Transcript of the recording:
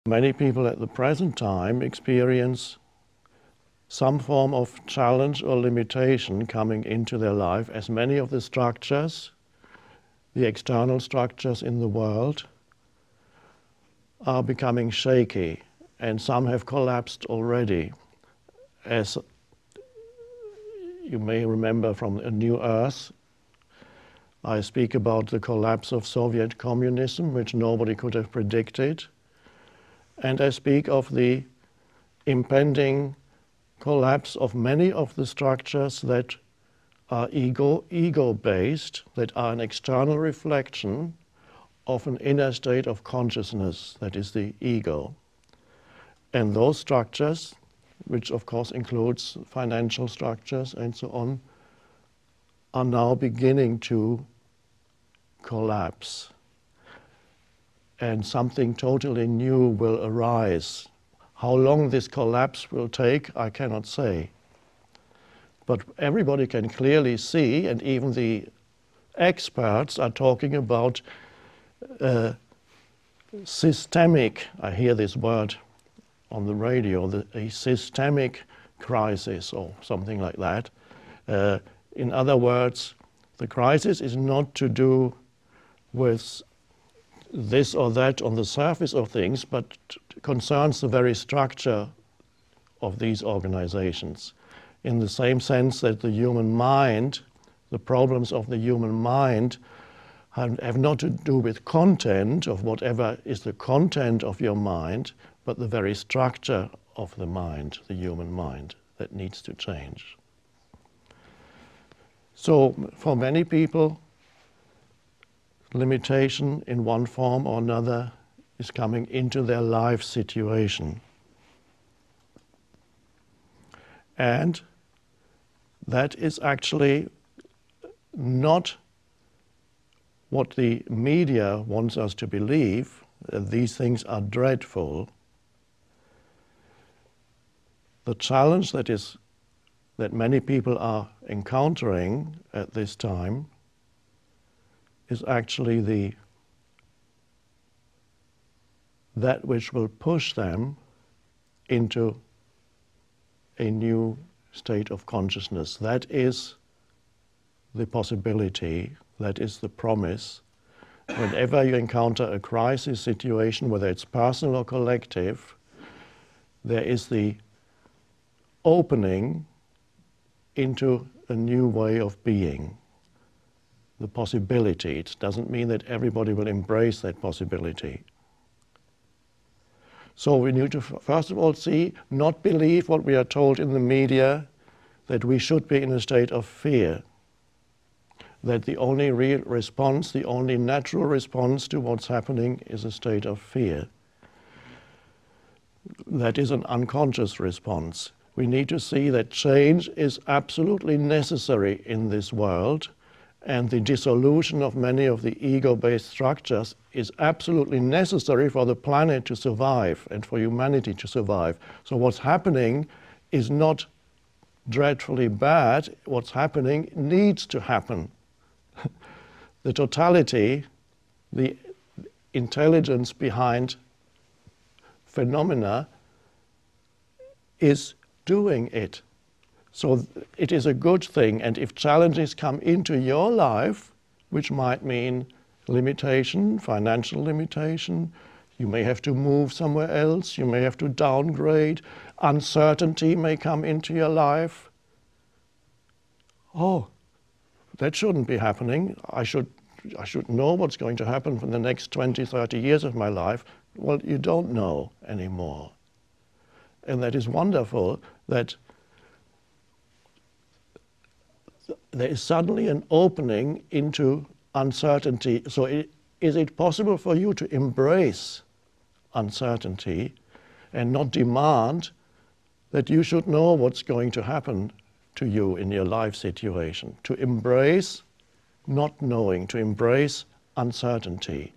Many people at the present time experience some form of challenge or limitation coming into their life, as many of the structures, the external structures in the world, are becoming shaky, and some have collapsed already. As you may remember from A New Earth, I speak about the collapse of Soviet communism, which nobody could have predicted, and I speak of the impending collapse of many of the structures that are ego-based, that are an external reflection of an inner state of consciousness, that is the ego. And those structures, which of course includes financial structures and so on, are now beginning to collapse. And something totally new will arise. How long this collapse will take, I cannot say. But everybody can clearly see, and even the experts are talking about systemic, I hear this word on the radio, a systemic crisis or something like that. In other words, the crisis is not to do with this or that on the surface of things, but concerns the very structure of these organizations. In the same sense that the human mind, the problems of the human mind have not to do with content of whatever is the content of your mind, but the very structure of the mind, the human mind, that needs to change. So for many people, limitation in one form or another is coming into their life situation. And that is actually not what the media wants us to believe, that these things are dreadful. The challenge that many people are encountering at this time is actually that which will push them into a new state of consciousness. That is the possibility, that is the promise. Whenever you encounter a crisis situation, whether it's personal or collective, there is the opening into a new way of being. The possibility. It doesn't mean that everybody will embrace that possibility. So we need to first of all not believe what we are told in the media, that we should be in a state of fear, that the only real response, the only natural response to what's happening is a state of fear. That is an unconscious response. We need to see that change is absolutely necessary in this world, and the dissolution of many of the ego-based structures is absolutely necessary for the planet to survive and for humanity to survive. So what's happening is not dreadfully bad. What's happening needs to happen. The totality, the intelligence behind phenomena is doing it. So it is a good thing, and if challenges come into your life, which might mean limitation, financial limitation, you may have to move somewhere else, you may have to downgrade, uncertainty may come into your life. Oh, that shouldn't be happening. I should know what's going to happen for the next 20, 30 years of my life. Well, you don't know anymore. And that is wonderful that there is suddenly an opening into uncertainty. So is it possible for you to embrace uncertainty and not demand that you should know what's going to happen to you in your life situation? To embrace not knowing, to embrace uncertainty.